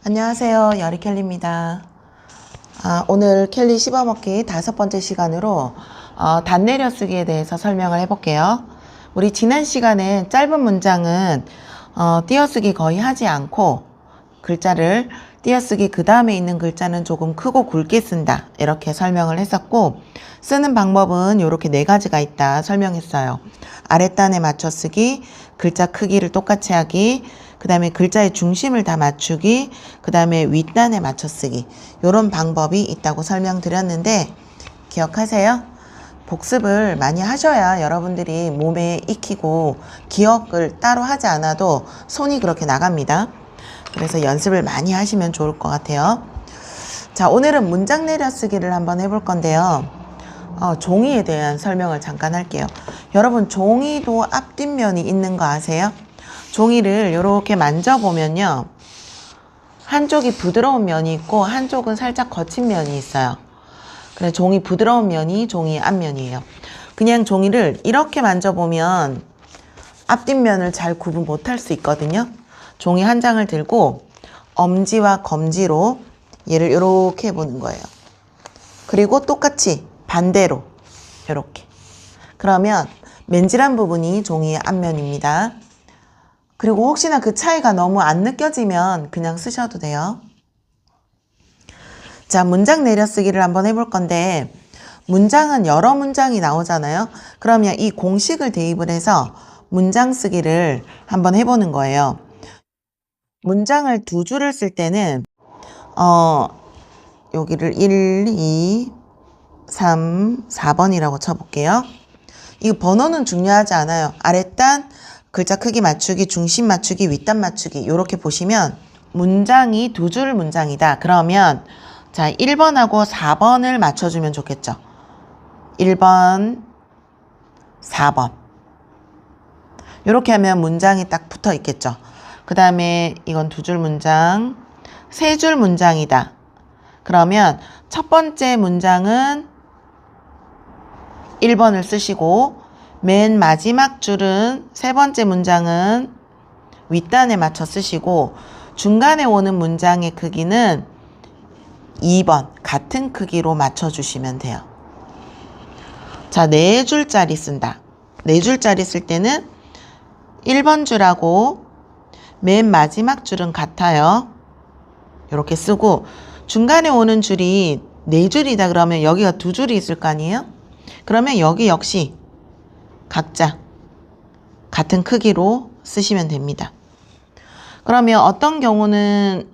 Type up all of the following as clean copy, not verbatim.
안녕하세요. 여리켈리입니다. 오늘 켈리 씹어먹기 5번째 시간으로 단 내려쓰기에 대해서 설명을 해볼게요. 우리 지난 시간에 짧은 문장은 띄어쓰기 거의 하지 않고 글자를 띄어쓰기 그 다음에 있는 글자는 조금 크고 굵게 쓴다 이렇게 설명을 했었고, 쓰는 방법은 이렇게 4가지가 있다 설명했어요. 아랫단에 맞춰 쓰기, 글자 크기를 똑같이 하기, 그 다음에 글자의 중심을 다 맞추기, 그 다음에 윗단에 맞춰 쓰기, 이런 방법이 있다고 설명드렸는데 기억하세요? 복습을 많이 하셔야 여러분들이 몸에 익히고 기억을 따로 하지 않아도 손이 그렇게 나갑니다. 그래서 연습을 많이 하시면 좋을 것 같아요. 자, 오늘은 문장 내려쓰기를 한번 해볼 건데요. 종이에 대한 설명을 잠깐 할게요. 여러분, 종이도 앞뒷면이 있는 거 아세요? 종이를 이렇게 만져보면요, 한쪽이 부드러운 면이 있고 한쪽은 살짝 거친 면이 있어요. 그래, 종이 부드러운 면이 종이 앞면이에요. 그냥 종이를 이렇게 만져보면 앞뒷면을 잘 구분 못할 수 있거든요. 종이 한 장을 들고 엄지와 검지로 얘를 이렇게 해보는 거예요. 그리고 똑같이 반대로 이렇게. 그러면 맨질한 부분이 종이의 앞면입니다. 그리고 혹시나 그 차이가 너무 안 느껴지면 그냥 쓰셔도 돼요. 자, 문장 내려쓰기를 한번 해볼 건데, 문장은 여러 문장이 나오잖아요. 그러면 이 공식을 대입을 해서 문장 쓰기를 한번 해보는 거예요. 문장을 2줄을 쓸 때는 여기를 1, 2, 3, 4번이라고 쳐볼게요. 이 번호는 중요하지 않아요. 아랫단, 글자 크기 맞추기, 중심 맞추기, 윗단 맞추기 이렇게 보시면 문장이 2줄 문장이다. 그러면 자, 1번하고 4번을 맞춰주면 좋겠죠. 1번, 4번 이렇게 하면 문장이 딱 붙어 있겠죠. 그 다음에 이건 2줄 문장, 3줄 문장이다. 그러면 첫 번째 문장은 1번을 쓰시고 맨 마지막 줄은 3번째 문장은 윗단에 맞춰 쓰시고 중간에 오는 문장의 크기는 2번 같은 크기로 맞춰주시면 돼요. 자, 4줄짜리 쓴다. 4줄짜리 쓸 때는 1번 줄하고 맨 마지막 줄은 같아요. 이렇게 쓰고 중간에 오는 줄이 4줄이다 그러면 여기가 2줄이 있을 거 아니에요? 그러면 여기 역시 각자 같은 크기로 쓰시면 됩니다. 그러면 어떤 경우는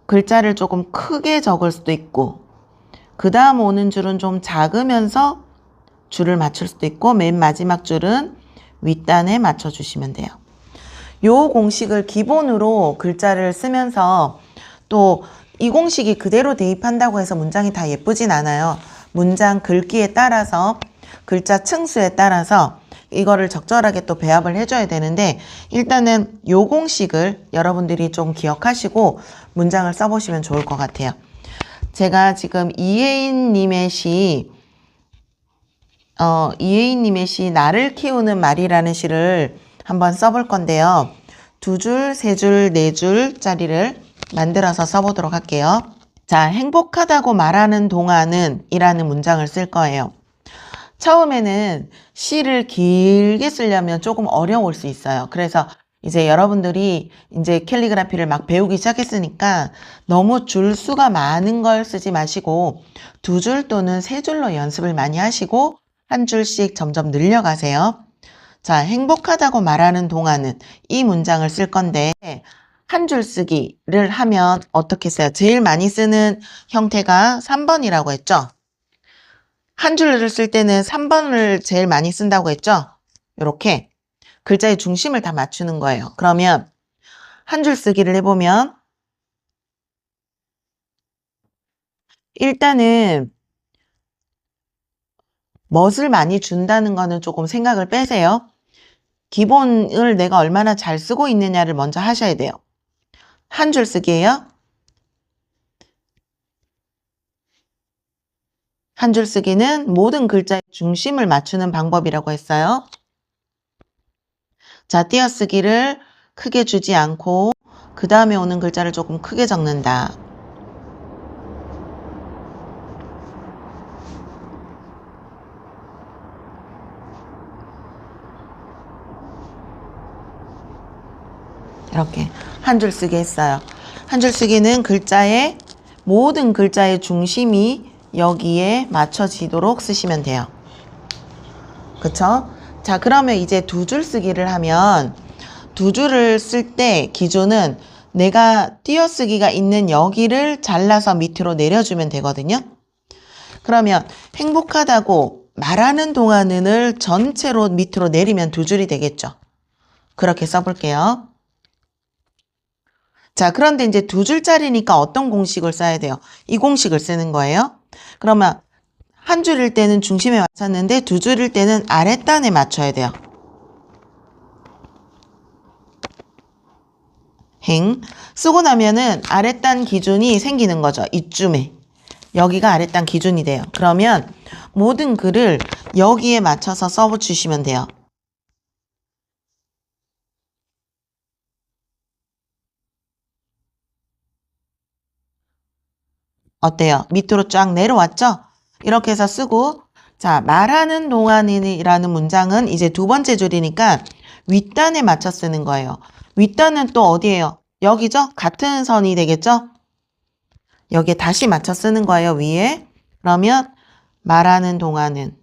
글자를 조금 크게 적을 수도 있고 그 다음 오는 줄은 좀 작으면서 줄을 맞출 수도 있고 맨 마지막 줄은 윗단에 맞춰주시면 돼요. 요 공식을 기본으로 글자를 쓰면서 또 이 공식이 그대로 대입한다고 해서 문장이 다 예쁘진 않아요. 문장 글귀에 따라서 글자 층수에 따라서 이거를 적절하게 또 배합을 해줘야 되는데 일단은 요 공식을 여러분들이 좀 기억하시고 문장을 써보시면 좋을 것 같아요. 제가 지금 이혜인님의 시 나를 키우는 말이라는 시를 한번 써볼 건데요. 2줄, 3줄, 4줄짜리를 만들어서 써보도록 할게요. 자, 행복하다고 말하는 동안은 이라는 문장을 쓸 거예요. 처음에는 시를 길게 쓰려면 조금 어려울 수 있어요. 그래서 이제 여러분들이 이제 캘리그라피를 막 배우기 시작했으니까 너무 줄 수가 많은 걸 쓰지 마시고 2줄 또는 3줄로 연습을 많이 하시고 한 줄씩 점점 늘려가세요. 자, 행복하다고 말하는 동안은 이 문장을 쓸 건데 한 줄 쓰기를 하면 어떻게 써요? 제일 많이 쓰는 형태가 3번이라고 했죠? 한 줄을 쓸 때는 3번을 제일 많이 쓴다고 했죠? 이렇게 글자의 중심을 다 맞추는 거예요. 그러면 한 줄 쓰기를 해보면 일단은 멋을 많이 준다는 거는 조금 생각을 빼세요. 기본을 내가 얼마나 잘 쓰고 있느냐를 먼저 하셔야 돼요. 한 줄 쓰기예요. 한 줄 쓰기는 모든 글자의 중심을 맞추는 방법이라고 했어요. 자, 띄어쓰기를 크게 주지 않고 그 다음에 오는 글자를 조금 크게 적는다. 이렇게 한 줄 쓰기 했어요. 한 줄 쓰기는 모든 글자의 중심이 여기에 맞춰지도록 쓰시면 돼요. 그쵸? 자, 그러면 이제 두 줄 쓰기를 하면 두 줄을 쓸 때 기준은 내가 띄어쓰기가 있는 여기를 잘라서 밑으로 내려주면 되거든요. 그러면 행복하다고 말하는 동안을 전체로 밑으로 내리면 두 줄이 되겠죠. 그렇게 써볼게요. 자, 그런데 이제 두 줄짜리니까 어떤 공식을 써야 돼요? 이 공식을 쓰는 거예요. 그러면 한 줄일 때는 중심에 맞췄는데 두 줄일 때는 아랫단에 맞춰야 돼요. 쓰고 나면은 아랫단 기준이 생기는 거죠. 이쯤에. 여기가 아랫단 기준이 돼요. 그러면 모든 글을 여기에 맞춰서 써주시면 돼요. 어때요? 밑으로 쫙 내려왔죠? 이렇게 해서 쓰고, 자, 말하는 동안이라는 문장은 이제 두 번째 줄이니까 윗단에 맞춰 쓰는 거예요. 윗단은 또 어디예요? 여기죠? 같은 선이 되겠죠? 여기에 다시 맞춰 쓰는 거예요, 위에. 그러면 말하는 동안은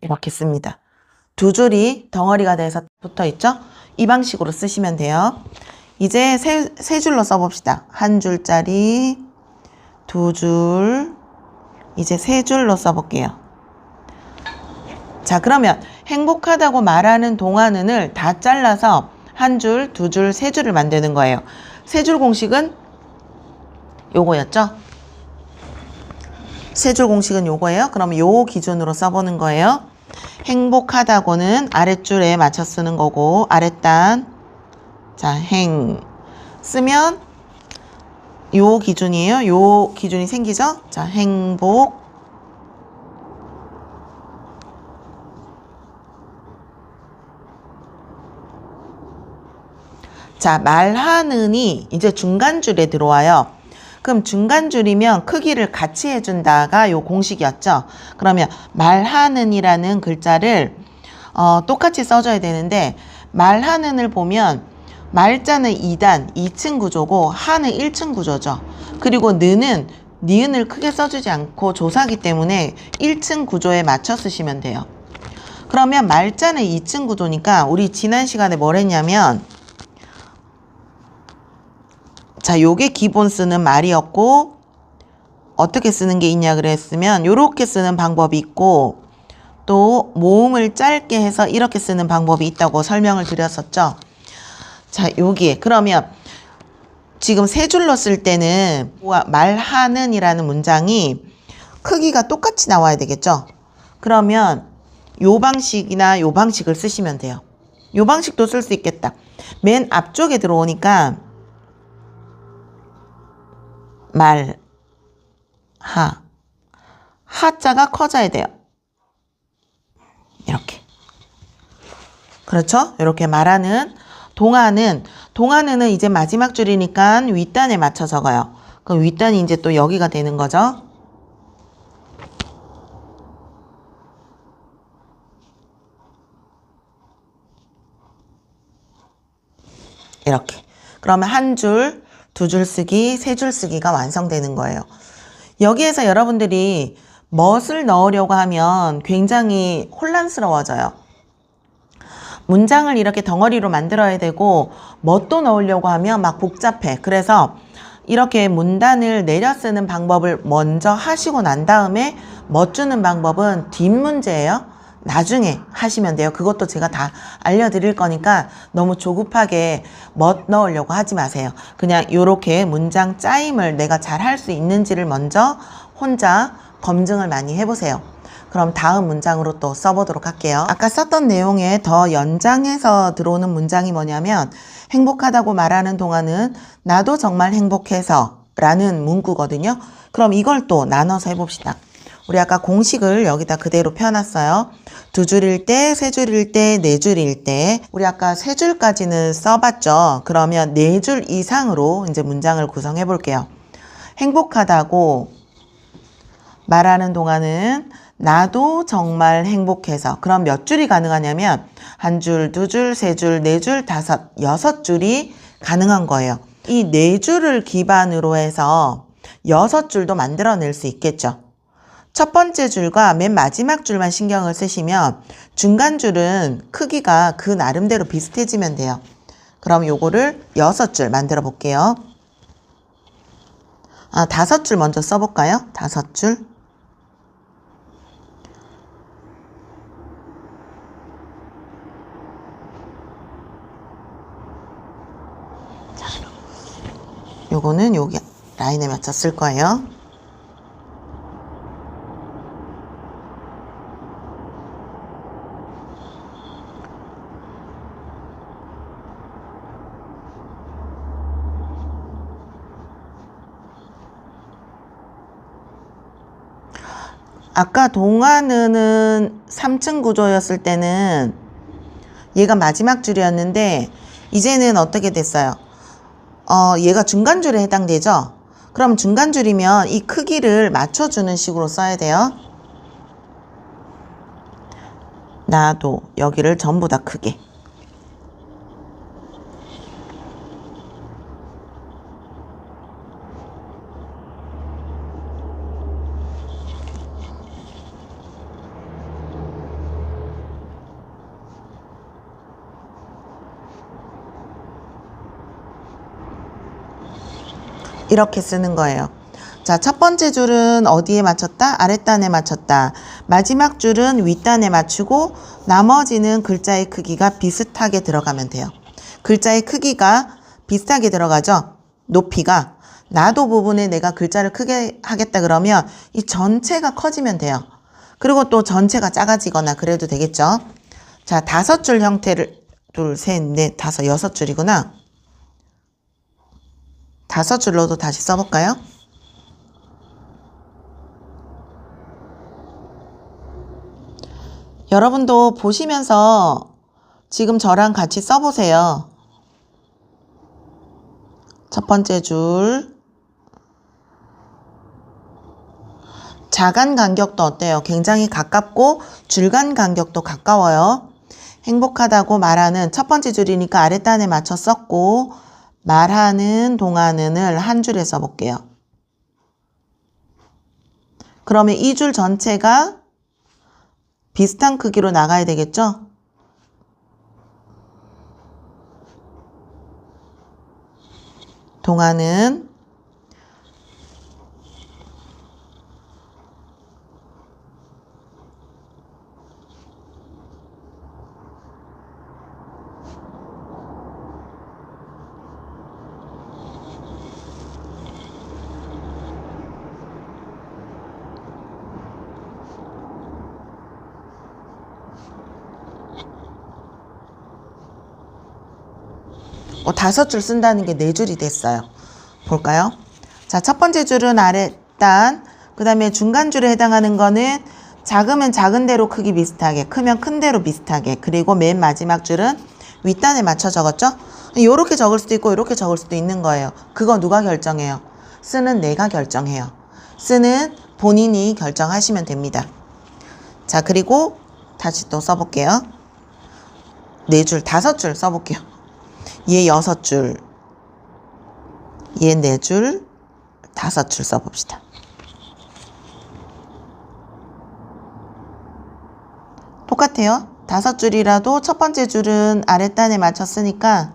이렇게 씁니다. 두 줄이 덩어리가 돼서 붙어 있죠? 이 방식으로 쓰시면 돼요. 이제 세 줄로 써봅시다. 한 줄짜리, 두 줄, 이제 세 줄로 써볼게요. 자, 그러면 행복하다고 말하는 동안은을 다 잘라서 한 줄, 두 줄, 세 줄을 만드는 거예요. 세 줄 공식은 요거였죠? 세 줄 공식은 요거예요. 그럼 요 기준으로 써보는 거예요. 행복하다고는 아랫줄에 맞춰 쓰는 거고, 아랫단, 자, 쓰면 요 기준이에요. 요 기준이 생기죠? 자, 행복. 자, 말하는이 이제 중간줄에 들어와요. 그럼 중간줄이면 크기를 같이 해준다가 요 공식이었죠. 그러면 말하는이라는 글자를 똑같이 써줘야 되는데, 말하는을 보면 말자는 2단, 2층 구조고 하는 1층 구조죠. 그리고 느는 니은을 크게 써주지 않고 조사기 때문에 1층 구조에 맞춰 쓰시면 돼요. 그러면 말자는 2층 구조니까 우리 지난 시간에 뭘 했냐면, 자, 요게 기본 쓰는 말이었고, 어떻게 쓰는 게 있냐 그랬으면 요렇게 쓰는 방법이 있고, 또 모음을 짧게 해서 이렇게 쓰는 방법이 있다고 설명을 드렸었죠. 자, 여기에 그러면 지금 세 줄로 쓸 때는 말하는 이라는 문장이 크기가 똑같이 나와야 되겠죠. 그러면 요 방식이나 요 방식을 쓰시면 돼요. 요 방식도 쓸 수 있겠다. 맨 앞쪽에 들어오니까 하자가 커져야 돼요. 이렇게. 그렇죠? 이렇게 말하는 동안은 이제 마지막 줄이니까 윗단에 맞춰 적어요. 그럼 윗단이 이제 또 여기가 되는 거죠. 이렇게. 그러면 한 줄, 두 줄 쓰기, 세 줄 쓰기가 완성되는 거예요. 여기에서 여러분들이 멋을 넣으려고 하면 굉장히 혼란스러워져요. 문장을 이렇게 덩어리로 만들어야 되고 멋도 넣으려고 하면 막 복잡해. 그래서 이렇게 문단을 내려 쓰는 방법을 먼저 하시고 난 다음에 멋 주는 방법은 뒷문제예요. 나중에 하시면 돼요. 그것도 제가 다 알려드릴 거니까 너무 조급하게 멋 넣으려고 하지 마세요. 그냥 이렇게 문장 짜임을 내가 잘 할 수 있는지를 먼저 혼자 검증을 많이 해보세요. 그럼 다음 문장으로 또 써보도록 할게요. 아까 썼던 내용에 더 연장해서 들어오는 문장이 뭐냐면 행복하다고 말하는 동안은 나도 정말 행복해서 라는 문구거든요. 그럼 이걸 또 나눠서 해봅시다. 우리 아까 공식을 여기다 그대로 펴놨어요. 두 줄일 때, 세 줄일 때, 네 줄일 때. 우리 아까 세 줄까지는 써봤죠. 그러면 네 줄 이상으로 이제 문장을 구성해 볼게요. 행복하다고 말하는 동안은 나도 정말 행복해서. 그럼 몇 줄이 가능하냐면 한 줄, 두 줄, 세 줄, 네 줄, 다섯, 여섯 줄이 가능한 거예요. 이 네 줄을 기반으로 해서 여섯 줄도 만들어낼 수 있겠죠. 첫 번째 줄과 맨 마지막 줄만 신경을 쓰시면 중간 줄은 크기가 그 나름대로 비슷해지면 돼요. 그럼 요거를 여섯 줄 만들어 볼게요. 다섯 줄 먼저 써볼까요? 다섯 줄. 요거는 여기 라인에 맞춰 쓸 거예요. 아까 동화는 3층 구조였을 때는 얘가 마지막 줄이었는데 이제는 어떻게 됐어요? 얘가 중간 줄에 해당되죠? 그럼 중간 줄이면 이 크기를 맞춰주는 식으로 써야 돼요. 나도 여기를 전부 다 크게. 이렇게 쓰는 거예요. 자, 첫 번째 줄은 어디에 맞췄다? 아랫단에 맞췄다. 마지막 줄은 윗단에 맞추고 나머지는 글자의 크기가 비슷하게 들어가면 돼요. 글자의 크기가 비슷하게 들어가죠? 높이가. 나도 부분에 내가 글자를 크게 하겠다 그러면 이 전체가 커지면 돼요. 그리고 또 전체가 작아지거나 그래도 되겠죠? 자, 다섯 줄 형태를 둘, 셋, 넷, 다섯, 여섯 줄이구나. 다섯 줄로도 다시 써볼까요? 여러분도 보시면서 지금 저랑 같이 써보세요. 첫 번째 줄. 자간 간격도 어때요? 굉장히 가깝고 줄간 간격도 가까워요. 행복하다고 말하는 첫 번째 줄이니까 아랫단에 맞춰 썼고 말하는 동안은을 한 줄에 써볼게요. 그러면 이 줄 전체가 비슷한 크기로 나가야 되겠죠? 동안은 다섯 줄 쓴다는 게 네 줄이 됐어요. 볼까요? 자, 첫 번째 줄은 아랫단, 그 다음에 중간 줄에 해당하는 거는 작으면 작은 대로 크기 비슷하게, 크면 큰 대로 비슷하게, 그리고 맨 마지막 줄은 윗단에 맞춰 적었죠? 요렇게 적을 수도 있고 요렇게 적을 수도 있는 거예요. 그거 누가 결정해요? 쓰는 내가 결정해요. 쓰는 본인이 결정하시면 됩니다. 자, 그리고 다시 또 써볼게요. 네 줄, 다섯 줄 써볼게요. 얘 여섯 줄, 얘 네 줄, 다섯 줄 써봅시다. 똑같아요. 다섯 줄이라도 첫 번째 줄은 아랫단에 맞췄으니까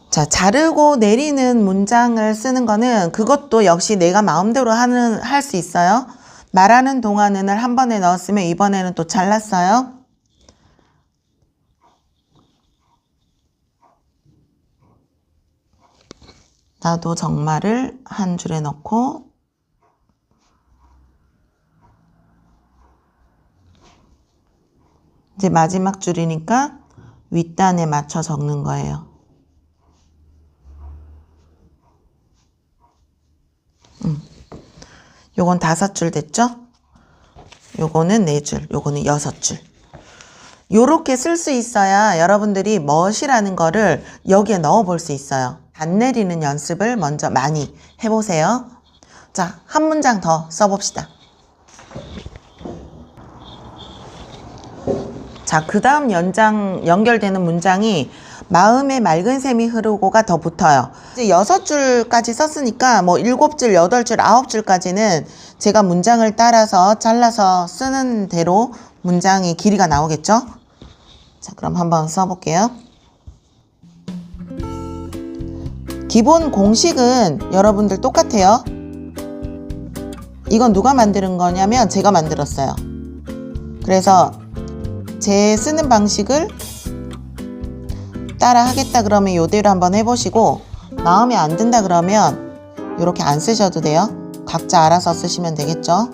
자, 자르고 내리는 문장을 쓰는 거는 그것도 역시 내가 마음대로 할 수 있어요. 말하는 동안은을 한 번에 넣었으면 이번에는 또 잘랐어요. 나도 정말을 한 줄에 넣고 이제 마지막 줄이니까 윗단에 맞춰 적는 거예요. 요건 5줄 됐죠? 요거는 4줄, 요거는 6줄. 요렇게 쓸 수 있어야 여러분들이 멋이라는 거를 여기에 넣어 볼 수 있어요. 단 내리는 연습을 먼저 많이 해보세요. 자, 한 문장 더 써봅시다. 자, 그 다음 연결되는 문장이 마음에 맑은 샘이 흐르고가 더 붙어요. 이제 6줄까지 썼으니까 뭐 7줄, 8줄, 9줄까지는 제가 문장을 따라서 잘라서 쓰는 대로 문장의 길이가 나오겠죠? 자, 그럼 한번 써볼게요. 기본 공식은 여러분들 똑같아요. 이건 누가 만드는 거냐면 제가 만들었어요. 그래서 제 쓰는 방식을 따라 하겠다 그러면 이대로 한번 해보시고, 마음에 안 든다 그러면 이렇게 안 쓰셔도 돼요. 각자 알아서 쓰시면 되겠죠.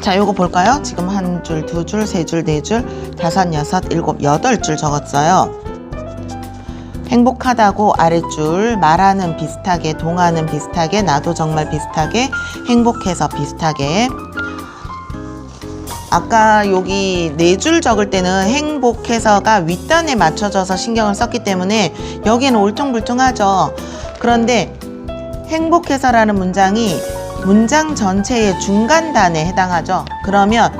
자, 요거 볼까요? 지금 한 줄, 2줄, 3줄, 4줄, 5, 6, 7, 8줄 적었어요. 행복하다고 아랫줄, 말하는 비슷하게, 동하는 비슷하게, 나도 정말 비슷하게, 행복해서 비슷하게. 아까 여기 4줄 적을 때는 행복해서가 윗단에 맞춰져서 신경을 썼기 때문에 여기는 울퉁불퉁하죠. 그런데 행복해서라는 문장이 문장 전체의 중간단에 해당하죠. 그러면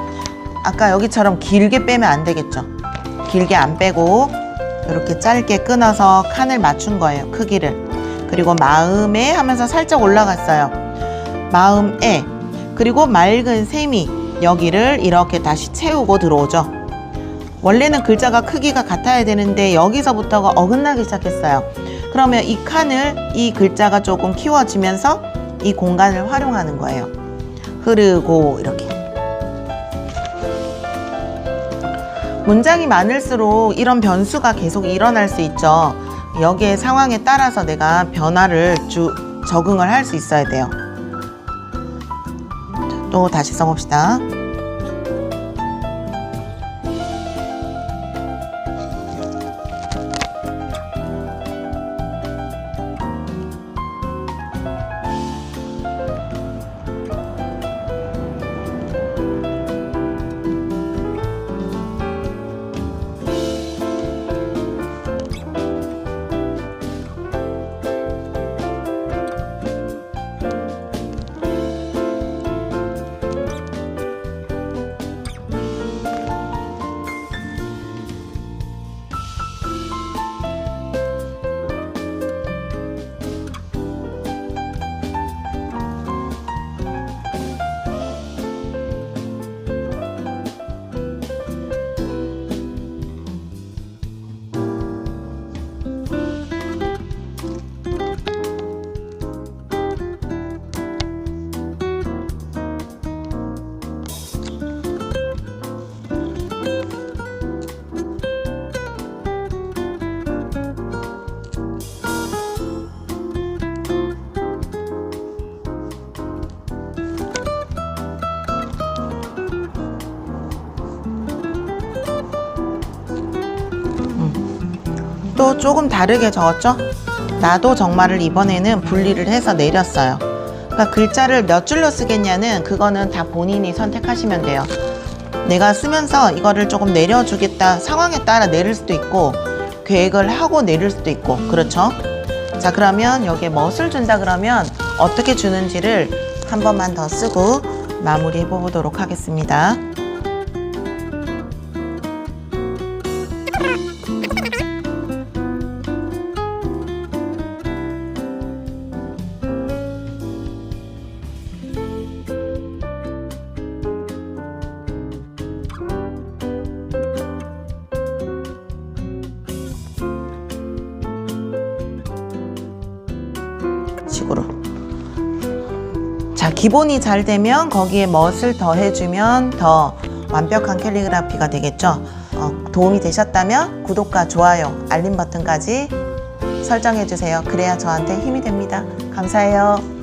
아까 여기처럼 길게 빼면 안 되겠죠. 길게 안 빼고 이렇게 짧게 끊어서 칸을 맞춘 거예요. 크기를. 그리고 마음에 하면서 살짝 올라갔어요. 마음에. 그리고 맑은 샘이 여기를 이렇게 다시 채우고 들어오죠. 원래는 글자가 크기가 같아야 되는데 여기서부터가 어긋나기 시작했어요. 그러면 이 칸을, 이 글자가 조금 키워지면서 이 공간을 활용하는 거예요. 흐르고 이렇게. 문장이 많을수록 이런 변수가 계속 일어날 수 있죠. 여기에 상황에 따라서 내가 변화를 적응을 할 수 있어야 돼요. 또 다시 써봅시다. 색도 조금 다르게 적었죠? 나도 정말을 이번에는 분리를 해서 내렸어요. 그러니까 글자를 몇 줄로 쓰겠냐는 그거는 다 본인이 선택하시면 돼요. 내가 쓰면서 이거를 조금 내려주겠다 상황에 따라 내릴 수도 있고 계획을 하고 내릴 수도 있고 그렇죠? 자, 그러면 여기에 멋을 준다 그러면 어떻게 주는지를 한 번만 더 쓰고 마무리해 보도록 하겠습니다. 식으로. 자, 기본이 잘 되면 거기에 멋을 더해주면 더 완벽한 캘리그라피가 되겠죠. 도움이 되셨다면 구독과 좋아요, 알림 버튼까지 설정해주세요. 그래야 저한테 힘이 됩니다. 감사해요.